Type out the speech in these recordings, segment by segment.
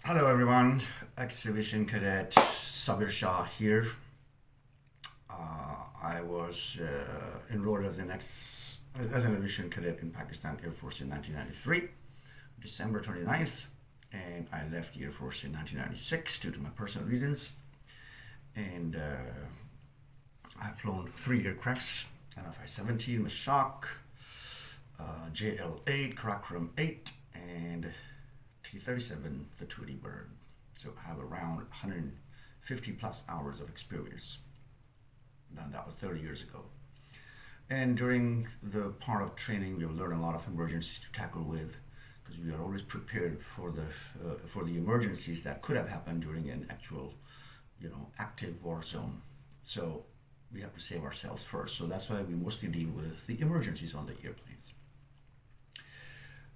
Hello everyone, Exhibition Cadet Sabir Shah here. I was enrolled as an aviation cadet in Pakistan Air Force in 1993, December 29th, and I left the Air Force in 1996 due to my personal reasons. And I've flown three aircrafts: an Fi-17 Mashak, JL-8, Karakram 8, and T-37, the Tweety Bird. So I have around 150 plus hours of experience. Now that was 30 years ago. And during the part of training, we have learned a lot of emergencies to tackle with, because we are always prepared for the emergencies that could have happened during an actual, active war zone. So we have to save ourselves first. So that's why we mostly deal with the emergencies on the airplanes.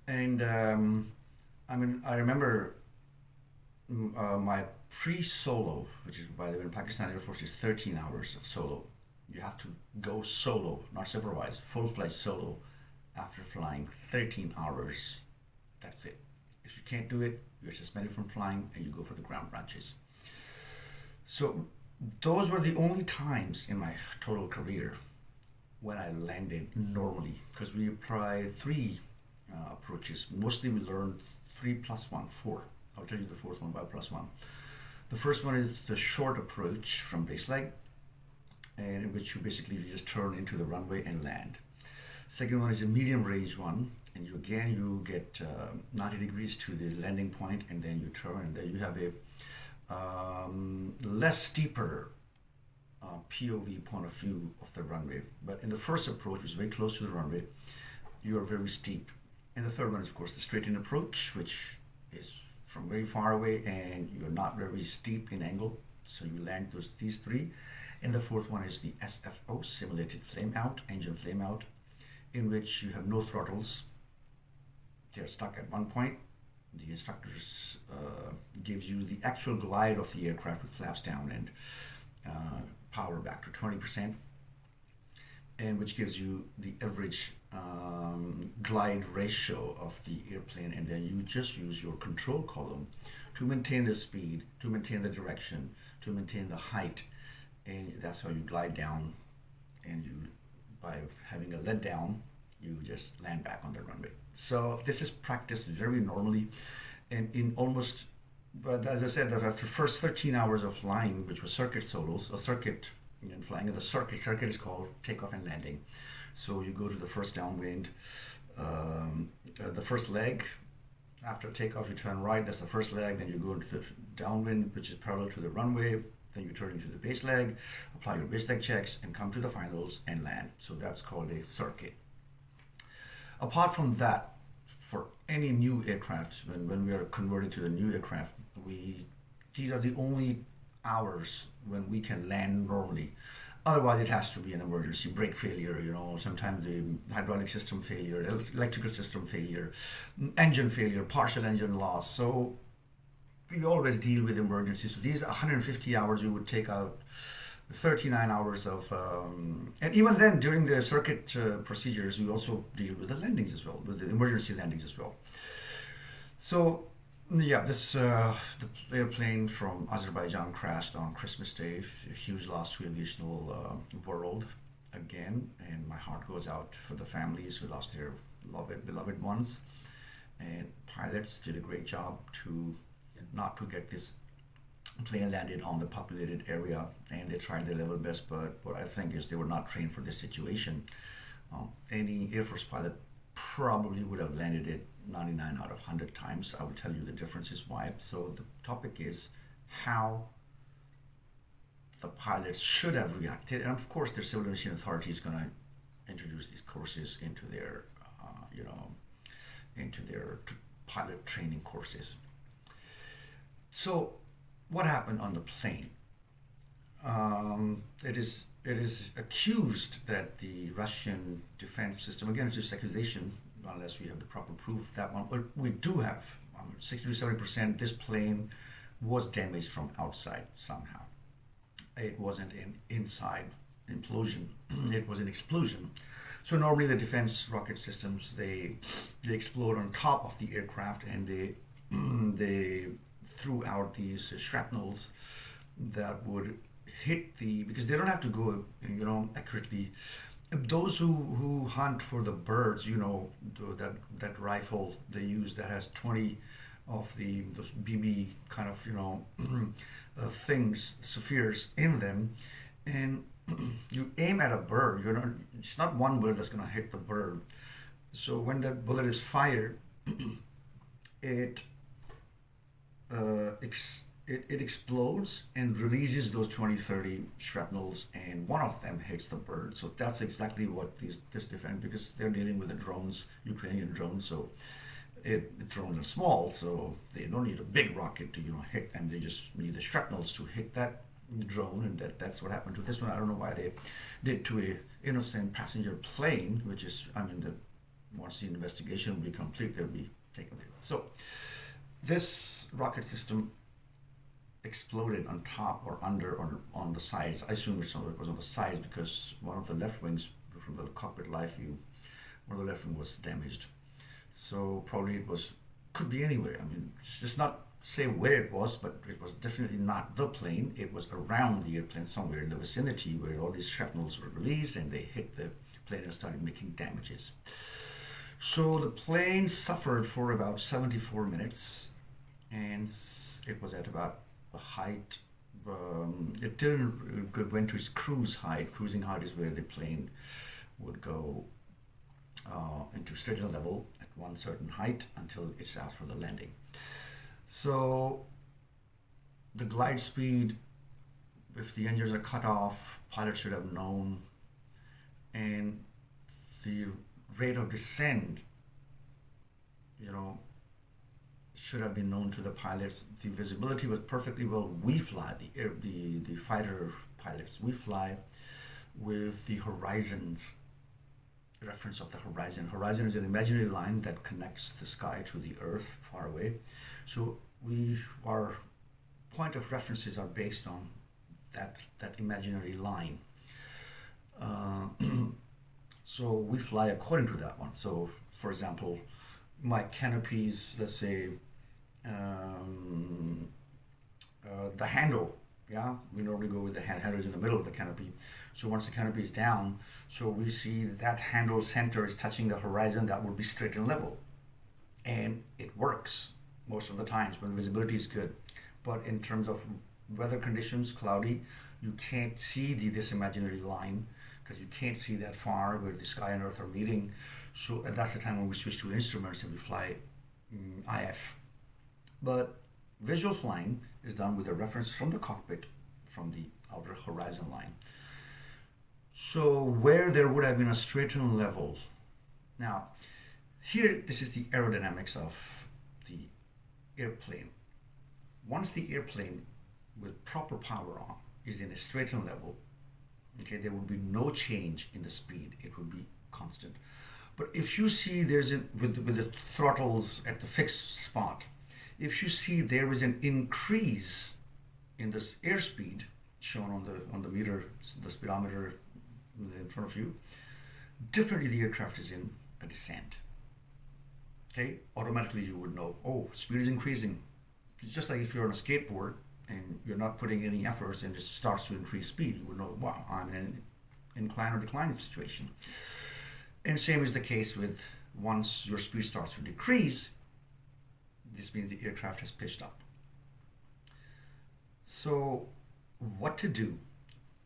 And I remember my pre-solo, which is, by the way, in Pakistan Air Force is 13 hours of solo. You have to go solo, not supervised, full-fledged solo after flying 13 hours. That's it. If you can't do it, you're suspended from flying and you go for the ground branches. So those were the only times in my total career when I landed normally, because we applied three approaches. Mostly we learned 3 plus 1, 4. I'll tell you the fourth one by plus 1. The first one is the short approach from base leg, and in which you just turn into the runway and land. Second one is a medium range one, and you get 90 degrees to the landing point, and then you turn, and then you have a less steeper POV point of view of the runway. But in the first approach, which is very close to the runway, you are very steep. And the third one is, of course, the straight-in approach, which is from very far away and you're not very steep in angle. So you land these three. And the fourth one is the SFO, simulated flame out, engine flame out, in which you have no throttles. They're stuck at one point. The instructors gives you the actual glide of the aircraft with flaps down and power back to 20%, and which gives you the average glide ratio of the airplane, and then you just use your control column to maintain the speed, to maintain the direction, to maintain the height, and that's how you glide down. And by having a let down, you just land back on the runway. So this is practiced very normally, and but as I said, that after the first 13 hours of flying, which was circuit solos, and flying in the circuit is called takeoff and landing. So you go to the first downwind, the first leg. After takeoff, you turn right, that's the first leg. Then you go into the downwind, which is parallel to the runway. Then you turn into the base leg, apply your base leg checks, and come to the finals and land. So that's called a circuit. Apart from that, for any new aircraft, when we are converted to the new aircraft, these are the only hours when we can land normally. Otherwise, it has to be an emergency brake failure, sometimes the hydraulic system failure, electrical system failure, engine failure, partial engine loss. So we always deal with emergencies. So these 150 hours, you would take out 39 hours of, and even then during the circuit procedures, we also deal with the landings as well, with the emergency landings as well. So yeah, the airplane from Azerbaijan crashed on Christmas Day. A huge loss to aviation world again, and my heart goes out for the families who lost their beloved ones. And pilots did a great job not to get this plane landed on the populated area, and they tried their level best. But what I think is they were not trained for this situation. Any Air Force pilot probably would have landed it 99 out of 100 times. I will tell you the differences why. So the topic is how the pilots should have reacted, and of course the Civil Aviation Authority is going to introduce these courses into their pilot training courses. So what happened on the plane? It is accused that the Russian defense system, again, it's just accusation, unless we have the proper proof, that one, but we do have 60 to 70%, this plane was damaged from outside somehow. It wasn't an inside implosion, it was an explosion. So normally the defense rocket systems, they explode on top of the aircraft, and they threw out these shrapnels that would hit because they don't have to go, accurately. Those who hunt for the birds, that rifle they use that has 20 of those BB kind of, things, spheres in them, and you aim at a bird. It's not one bird that's going to hit the bird. So when that bullet is fired, it it explodes and releases those 20, 30 shrapnels, and one of them hits the bird. So that's exactly what this defense, because they're dealing with the drones, Ukrainian drones. So the drones are small, so they don't need a big rocket to hit them. They just need the shrapnels to hit that drone, and that's what happened to this one. I don't know why they did to a innocent passenger plane, which is, once the investigation will be complete, they'll be taken there. So this rocket system exploded on top or under or on the sides. I assume it was on the sides because one of the left wings from the cockpit live view, one of the left wing was damaged. So probably could be anywhere. It's just not say where it was, but it was definitely not the plane. It was around the airplane somewhere in the vicinity where all these shrapnels were released and they hit the plane and started making damages. So the plane suffered for about 74 minutes, and it was at about the height. It didn't went to its cruise height. Cruising height is where the plane would go into straight level at one certain height until it starts for the landing. So the glide speed, if the engines are cut off, pilots should have known, and the rate of descent, should have been known to the pilots. The visibility was perfectly well. We fly, the fighter pilots, we fly with the horizons, reference of the horizon. Horizon is an imaginary line that connects the sky to the earth far away. So our point of references are based on that imaginary line. So we fly according to that one. So, for example, my canopies, let's say, the handle, we normally go with the handles in the middle of the canopy. So once the canopy is down, so we see that handle center is touching the horizon, that would be straight and level. And it works most of the times when visibility is good. But in terms of weather conditions, cloudy, you can't see this imaginary line because you can't see that far where the sky and earth are meeting. So that's the time when we switch to instruments and we fly IF. But visual flying is done with a reference from the cockpit, from the outer horizon line. So where there would have been a straight and level. Now, here, this is the aerodynamics of the airplane. Once the airplane with proper power on is in a straight and level, okay, there would be no change in the speed. It would be constant. But if you see with the throttles at the fixed spot, if you see there is an increase in this airspeed shown on the meter, the speedometer in front of you, definitely the aircraft is in a descent. Okay, automatically you would know, speed is increasing. It's just like if you're on a skateboard and you're not putting any efforts and it starts to increase speed, you would know, wow, I'm in an incline or decline situation. And same is the case with once your speed starts to decrease, this means the aircraft has pitched up. So what to do?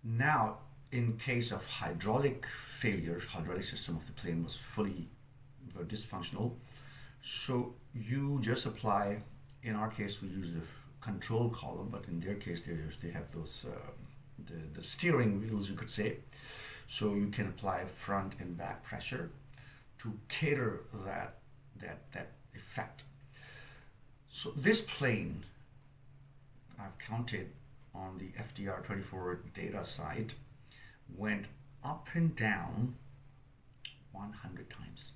Now, in case of hydraulic failure, hydraulic system of the plane was fully dysfunctional, so you just apply, in our case we use the control column, but in their case they have those, the steering wheels, you could say. So you can apply front and back pressure to cater that effect. So this plane, I've counted on the FDR24 data site, went up and down 100 times.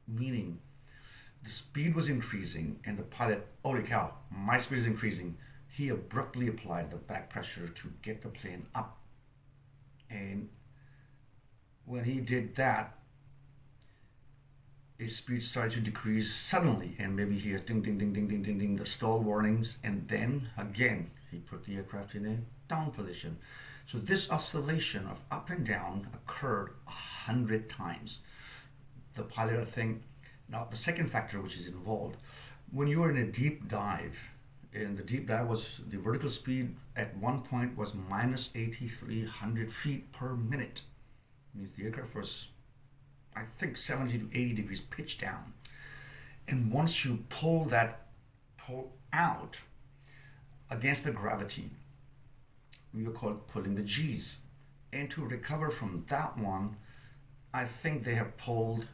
Meaning the speed was increasing and the pilot, holy cow, my speed is increasing. He abruptly applied the back pressure to get the plane up. And when he did that, his speed started to decrease suddenly, and maybe he has ding, ding, ding, ding, ding, ding, ding, the stall warnings, and then again he put the aircraft in a down position. So this oscillation of up and down occurred 100 times. The pilot, I think, now the second factor which is involved, when you are in a deep dive, and the deep dive was the vertical speed at one point was minus 8,300 feet per minute. It means the aircraft was, I think, 70 to 80 degrees pitch down. And once you pull out against the gravity, we call it pulling the G's. And to recover from that one, I think they have pulled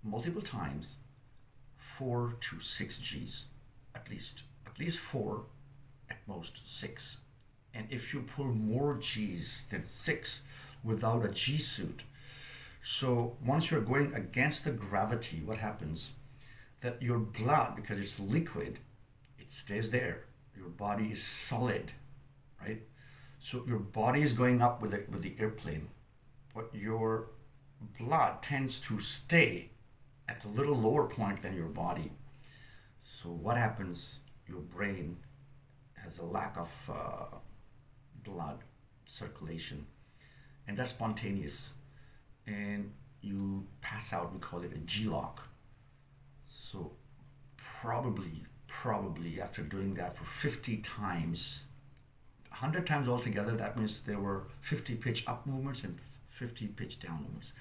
multiple times 4 to 6 G's, at least 4, at most 6. And if you pull more G's than 6 without a G suit, so once you're going against the gravity, what happens? That your blood, because it's liquid, it stays there. Your body is solid, right? So your body is going up with the airplane, but your blood tends to stay at a little lower point than your body. So what happens? Your brain has a lack of blood circulation, and that's spontaneous, and you pass out. We call it a G-lock. So probably after doing that for 50 times, 100 times altogether, that means there were 50 pitch up movements and 50 pitch down movements.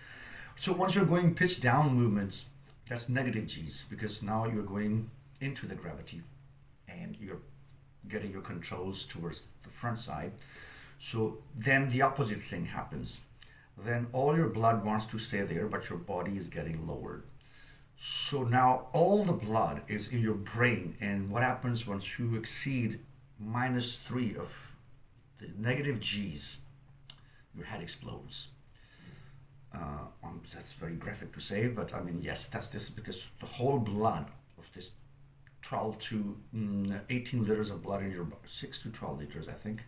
So once you're going pitch down movements, that's negative G's, because now you're going into the gravity and you're getting your controls towards the front side. So then the opposite thing happens. Then all your blood wants to stay there, but your body is getting lowered. So now all the blood is in your brain, and what happens once you exceed -3 of the negative G's, your head explodes. That's very graphic to say, but I mean, yes, that's this, because the whole blood of this 12 to 18 liters of blood in your body, 6 to 12 liters, I think.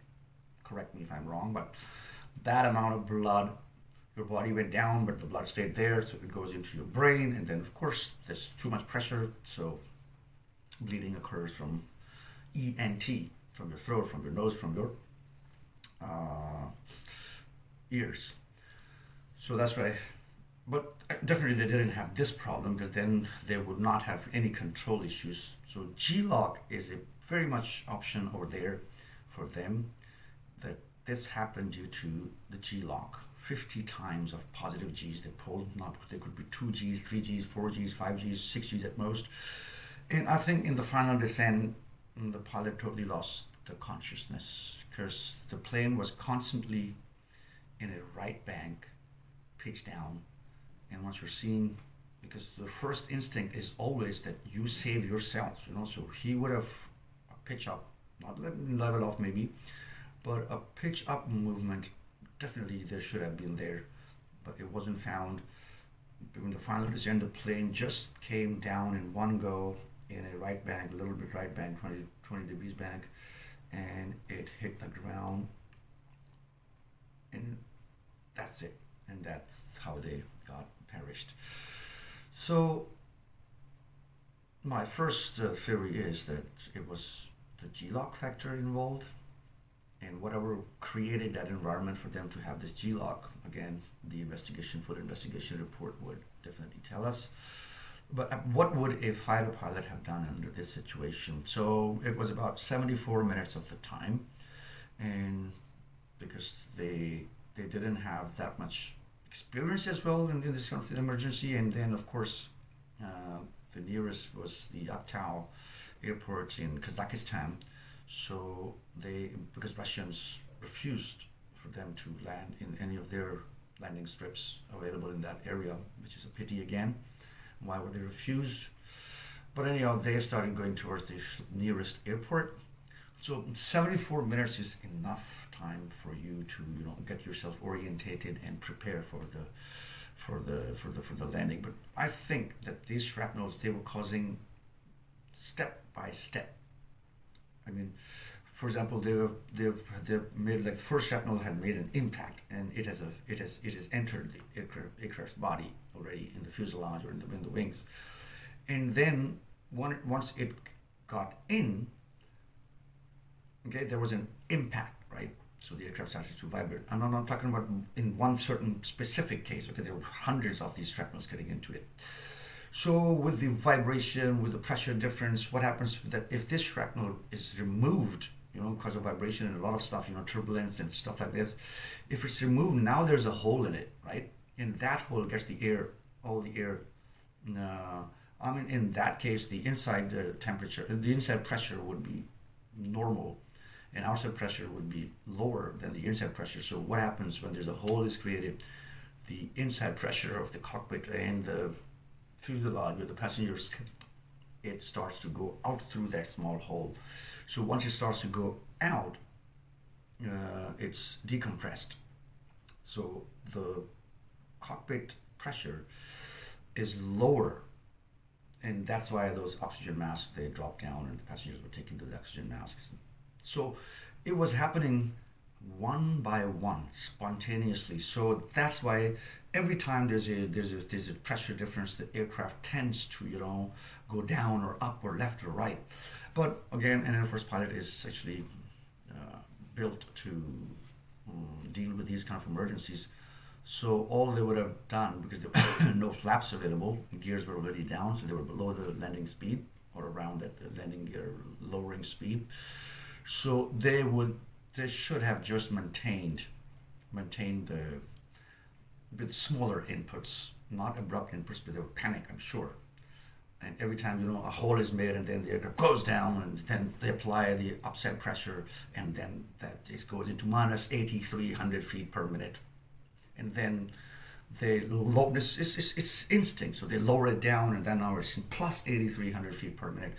Correct me if I'm wrong, but that amount of blood, your body went down, but the blood stayed there, so it goes into your brain, and then of course there's too much pressure, so bleeding occurs from ENT, from your throat, from your nose, from your ears. So that's why, but definitely they didn't have this problem, because then they would not have any control issues. So G-lock is a very much option over there for them, that this happened due to the G-lock. 50 times of positive G's they pulled. Not, they could be 2 G's, 3 G's, 4 G's, 5 G's, 6 G's at most. And I think in the final descent, the pilot totally lost the consciousness, because the plane was constantly in a right bank, pitch down. And once you're seeing, because the first instinct is always that you save yourself, so he would have a pitch up, not level off maybe, but a pitch up movement, definitely there should have been there, but it wasn't found. In the final descent, the plane just came down in one go in a right bank, a little bit right bank, 20 degrees bank, and it hit the ground, and that's it. And that's how they got perished. So my first theory is that it was the G-lock factor involved, and whatever created that environment for them to have this G-lock, again, the full investigation report would definitely tell us. But what would a fighter pilot have done under this situation? So it was about 74 minutes of the time, and because they didn't have that much experience as well in this kind of emergency, and then of course the nearest was the Aktau airport in Kazakhstan. So because Russians refused for them to land in any of their landing strips available in that area, which is a pity again. Why would they refuse? But anyhow, they started going towards the nearest airport. So 74 minutes is enough time for you to get yourself orientated and prepare for the landing. But I think that these shrapnels, they were causing step by step. I mean, For example, they've made, like, the first shrapnel had made an impact, and it has entered the aircraft's body already in the fuselage or in the wings, and then once it got in, okay, there was an impact, right? So the aircraft started to vibrate. I'm not talking about in one certain specific case. Okay, there were hundreds of these shrapnels getting into it. So with the vibration, with the pressure difference, what happens that if this shrapnel is removed, because of vibration and a lot of stuff, turbulence and stuff like this, if it's removed, now there's a hole in it, right? And that hole gets the air, all the air. In that case, the inside temperature, the inside pressure would be normal, and outside pressure would be lower than the inside pressure. So what happens when there's a hole is created? The inside pressure of the cockpit and the fuselage with the passengers, it starts to go out through that small hole. So once it starts to go out, it's decompressed. So the cockpit pressure is lower, and that's why those oxygen masks, they dropped down and the passengers were taken to the oxygen masks. So it was happening one by one, spontaneously. So that's why every time there's a pressure difference, the aircraft tends to go down or up or left or right. But again, an Air Force pilot is actually built to deal with these kind of emergencies. So all they would have done, because there were no flaps available, gears were already down, so they were below the landing speed or around that landing gear lowering speed. So they should have just maintained with smaller inputs, not abrupt inputs, but they would panic, I'm sure. And every time, a hole is made and then the aircraft goes down, and then they apply the upset pressure, and then it goes into minus 8,300 feet per minute. And then they lower this, it's instinct, so they lower it down, and then now it's plus 8,300 feet per minute.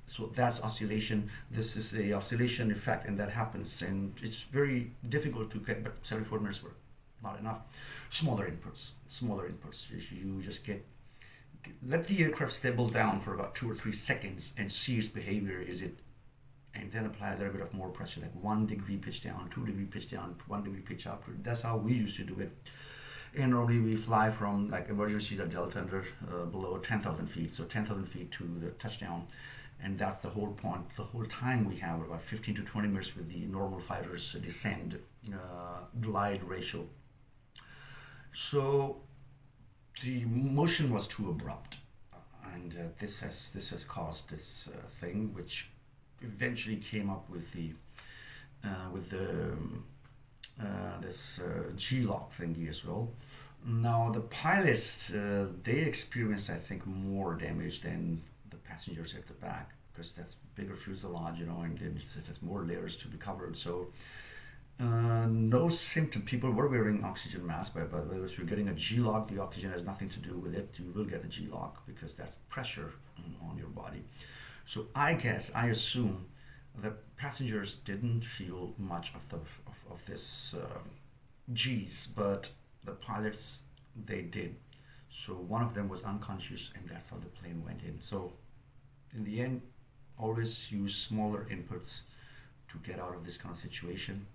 So that's oscillation. This is a oscillation effect, and that happens, and it's very difficult to get, but 74 minutes were not enough. Smaller inputs. You just let the aircraft stable down for about 2 or 3 seconds and see its behavior. And then apply a little bit of more pressure, like 1 degree pitch down, 2 degree pitch down, 1 degree pitch up. That's how we used to do it. And normally we fly from, like, emergencies are dealt under below 10,000 feet, so 10,000 feet to the touchdown. And that's the whole point. The whole time we have about 15 to 20 minutes with the normal fighters descend glide ratio. So the motion was too abrupt, and this has caused this thing, which eventually came up with this G-lock thingy as well. Now the pilots, they experienced, I think, more damage than the passengers at the back, because that's bigger fuselage, and it has more layers to be covered. So no symptom. People were wearing oxygen masks, but if you're getting a G-lock, the oxygen has nothing to do with it. You will get a G-lock because that's pressure on your body. So I assume the passengers didn't feel much of this G's, but the pilots, they did. So one of them was unconscious, and that's how the plane went in. So in the end, always use smaller inputs to get out of this kind of situation.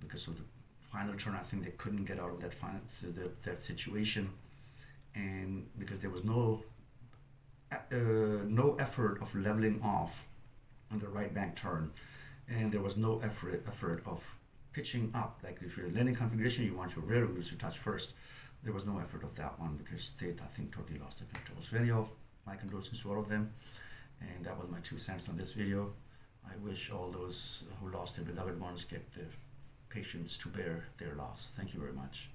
Because of the final turn, I think they couldn't get out of that situation, and because there was no effort of leveling off on the right bank turn, and there was no effort of pitching up. Like if you're in landing configuration, you want your rear wheels to touch first. There was no effort of that one, because they, I think, totally lost the control. So anyhow, my condolences to all of them, and that was my 2 cents on this video. I wish all those who lost their beloved ones get the patience to bear their loss. Thank you very much.